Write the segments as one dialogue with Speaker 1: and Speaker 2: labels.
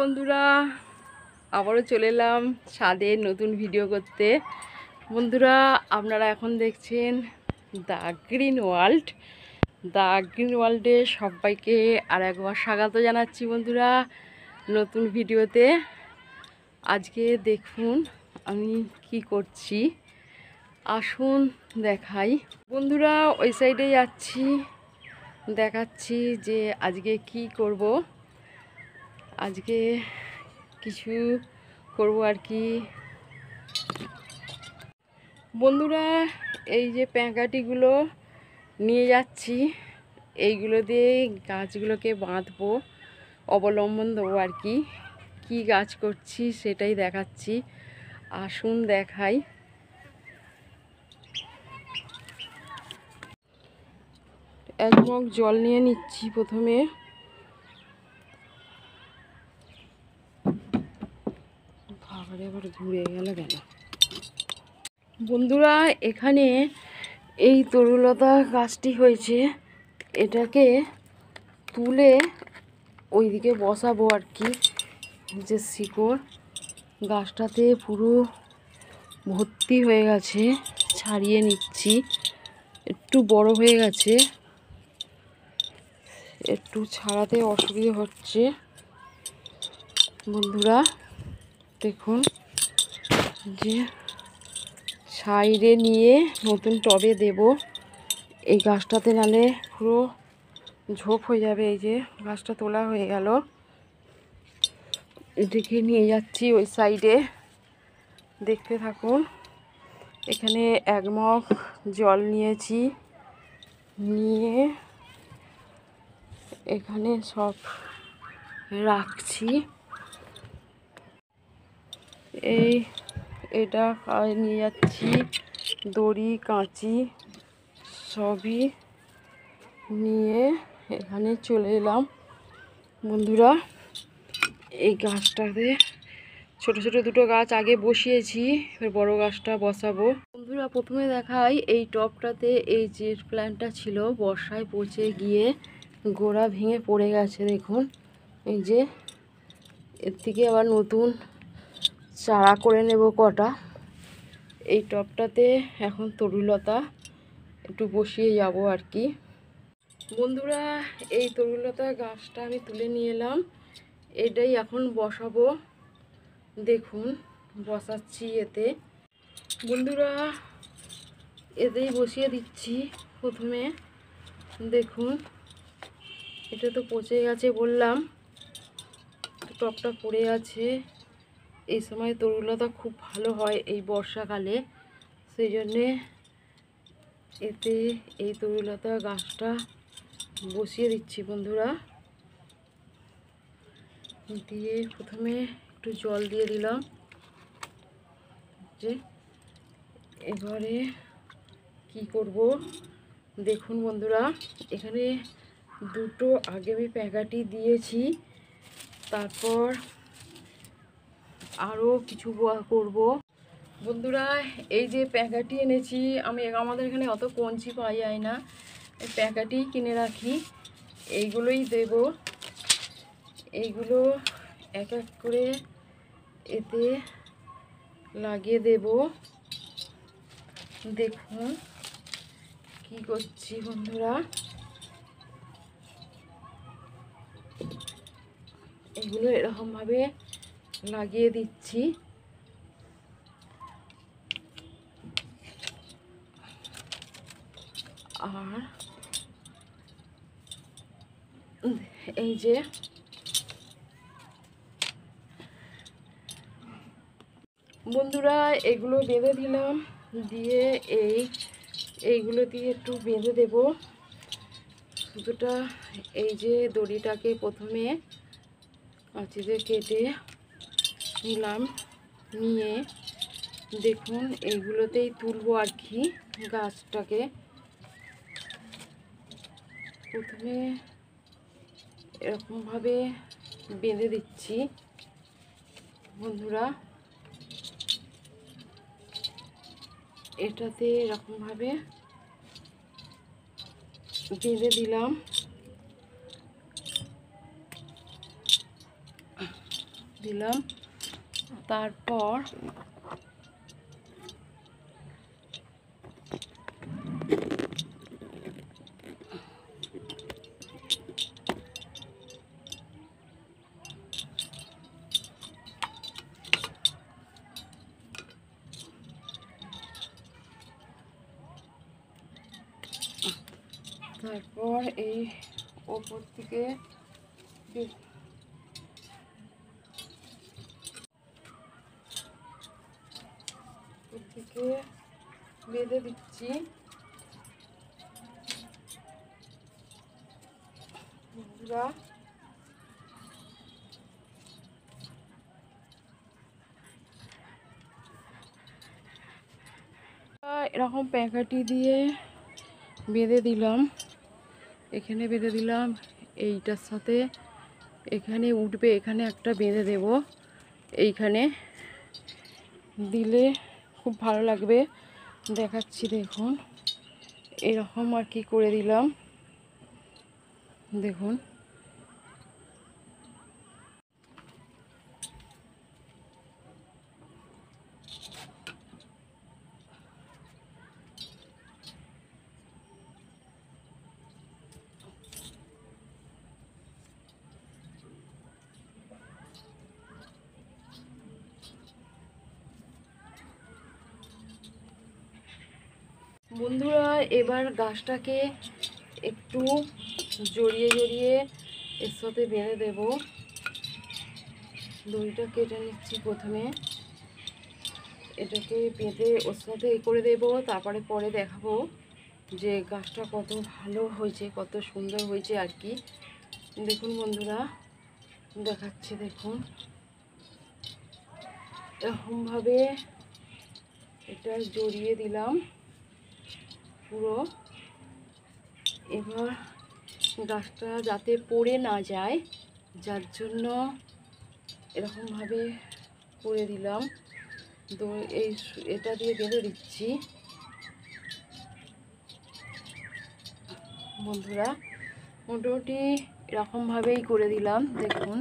Speaker 1: বন্ধুরা, আবারও চলে এলাম ছাদে নতুন ভিডিও করতে। বন্ধুরা, আপনারা এখন দেখছেন the green world. The green ওয়ার্ল্ডে সবাইকে আর একবার স্বাগত জানাচ্ছি বন্ধুরা নতুন ভিডিওতে। আজকে দেখুন আমি কি করছি, আসুন দেখাই। বন্ধুরা, ওই সাইডে যাচ্ছি, দেখাচ্ছি যে আজকে কি করব। আজকে কিছু করব আর কি। বন্ধুরা, এই যে প্যাঁকাটিগুলো নিয়ে যাচ্ছি, এইগুলো দিয়ে গাছগুলোকে বাঁধবো, অবলম্বন দেবো আর কি। কি গাছ করছি সেটাই দেখাচ্ছি, আসুন দেখাই। এক মগ জল নিয়ে নিচ্ছি প্রথমে। এবার ঘুরে গেল কেন বন্ধুরা, এখানে এই তরুলতা গাছটি হয়েছে, এটাকে তুলে ওইদিকে বসাবো আর কি। যে শিকড় গাছটাতে পুরো ভর্তি হয়ে গেছে, ছাড়িয়ে নিচ্ছি। একটু বড় হয়ে গেছে, একটু ছাড়াতে অসুবিধা হচ্ছে। বন্ধুরা দেখুন, যে সাইডে নিয়ে নতুন টবে দেব এই গাছটাতে, নালে পুরো ঝোপ হয়ে যাবে। এই যে গাছটা তোলা হয়ে গেল, এটাকে নিয়ে যাচ্ছি ওই সাইডে, দেখতে থাকুন। এখানে এক মগ জল নিয়েছি, নিয়ে এখানে সব রাখছি। এটা নিয়ে যাচ্ছি, দড়ি কাঁচি সবই নিয়ে এখানে চলে এলাম। বন্ধুরা, এই গাছটাতে ছোট ছোট দুটো গাছ আগে বসিয়েছি, এবার বড় গাছটা বসাবো। বন্ধুরা, প্রথমে দেখাই এই টবটাতে এই যে প্ল্যান্টটা ছিল বর্ষায় পচে গিয়ে গোড়া ভেঙে পড়ে গেছে। দেখুন, এই যে এর থেকে আবার নতুন চারা করে নেব কটা। এই টবটাতে এখন তরুলতা একটু বসিয়ে যাব আর কি। বন্ধুরা, এই তরুলতা গাছটা আমি তুলে নিয়ে এলাম, এটাই এখন বসাবো। দেখুন বসাচ্ছি এতে। বন্ধুরা, এতেই বসিয়ে দিচ্ছি প্রথমে। দেখুন, এটা তো পচে গেছে বললাম, টবটা পড়ে আছে। এই সময় তরুলতা খুব ভালো হয় এই বর্ষাকালে, সেই জন্যে এতে এই তরুলতা গাছটা বসিয়ে দিচ্ছি। বন্ধুরা, দিয়ে প্রথমে একটু জল দিয়ে দিলাম। যে এবারে কি করব দেখুন বন্ধুরা, এখানে দুটো আগে আমি প্যাকাটি দিয়েছি, তারপর আরও কিছু করব। বন্ধুরা, এই যে প্যাকাটি এনেছি আমি, আমাদের এখানে অত কঞ্চি পাওয়া যায় না, এই প্যাকাটি কিনে রাখি, এইগুলোই দেব। এইগুলো এক এক করে এতে লাগিয়ে দেব। দেখুন কি করছি বন্ধুরা, এগুলো এরকমভাবে লাগিয়ে দিচ্ছি। আর এই যে বন্ধুরা, এগুলো বেঁধে দিলাম, দিয়ে এইগুলো দিয়ে একটু বেঁধে দেব সুতোটা। এই যে দড়িটাকে প্রথমে কাঁচিতে কেটে নিলাম, নিয়ে দেখুন এইগুলোতেই তুলবো আর কি। গাছটাকে প্রথমে এরকমভাবে বেঁধে দিচ্ছি। বন্ধুরা, এটাতে এরকমভাবে বেঁধে দিলাম। দিলাম। তারপর এই ওপর থেকে বেঁধে দিচ্ছি। বন্ধুরা এরকম প্যাকেটি দিয়ে বেঁধে দিলাম, এখানে বেঁধে দিলাম, এইটার সাথে এখানে উঠবে, এখানে একটা বেঁধে দেব, এইখানে দিলে খুব ভালো লাগবে। দেখাচ্ছি দেখুন, এরকম আর কি করে দিলাম দেখুন। বন্ধুরা এবার গাছটাকে একটু জড়িয়ে জড়িয়ে এর সাথে বেঁধে দেব। দড়িটা কেটে নিচ্ছি প্রথমে, এটাকে বেঁধে ওর সাথে করে দেব। তারপরে পরে দেখাবো যে গাছটা কত ভালো হয়েছে, কত সুন্দর হয়েছে আর কি। দেখুন বন্ধুরা, দেখাচ্ছি দেখুন, এরকমভাবে এটা জড়িয়ে দিলাম পুরো। এবার গাছটা যাতে পড়ে না যায়, যার জন্য এরকমভাবে করে দিলাম। তো এটা দিয়ে বেঁধে দিচ্ছি বন্ধুরা। মোটামুটি এরকমভাবেই করে দিলাম দেখুন।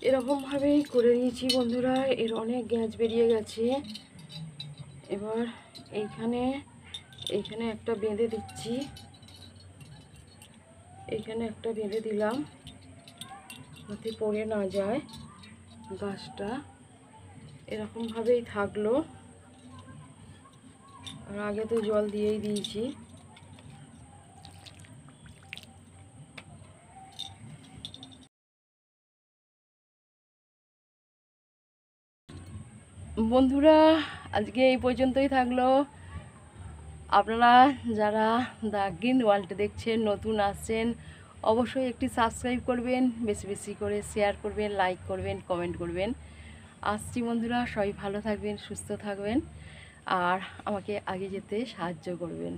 Speaker 1: এরকমভাবেই করে দিয়েছি বন্ধুরা। এর অনেক গ্যাস বেরিয়ে গেছে। এবার এইখানে একটা বেঁধে দিচ্ছি, এইখানে একটা বেঁধে দিলাম যাতে পড়ে না যায় গাছটা। এরকমভাবেই থাকলো। আর আগে তো জল দিয়েই দিয়েছি। বন্ধুরা আজকে এই পর্যন্তই থাকলো। আপনারা যারা দ্য গ্রিন ওয়ার্ল্ড দেখছেন, নতুন আসছেন, অবশ্যই একটি সাবস্ক্রাইব করবেন, বেশি বেশি করে শেয়ার করবেন, লাইক করবেন, কমেন্ট করবেন। আসছি বন্ধুরা, সবাই ভালো থাকবেন, সুস্থ থাকবেন, আর আমাকে আগে যেতে সাহায্য করবেন।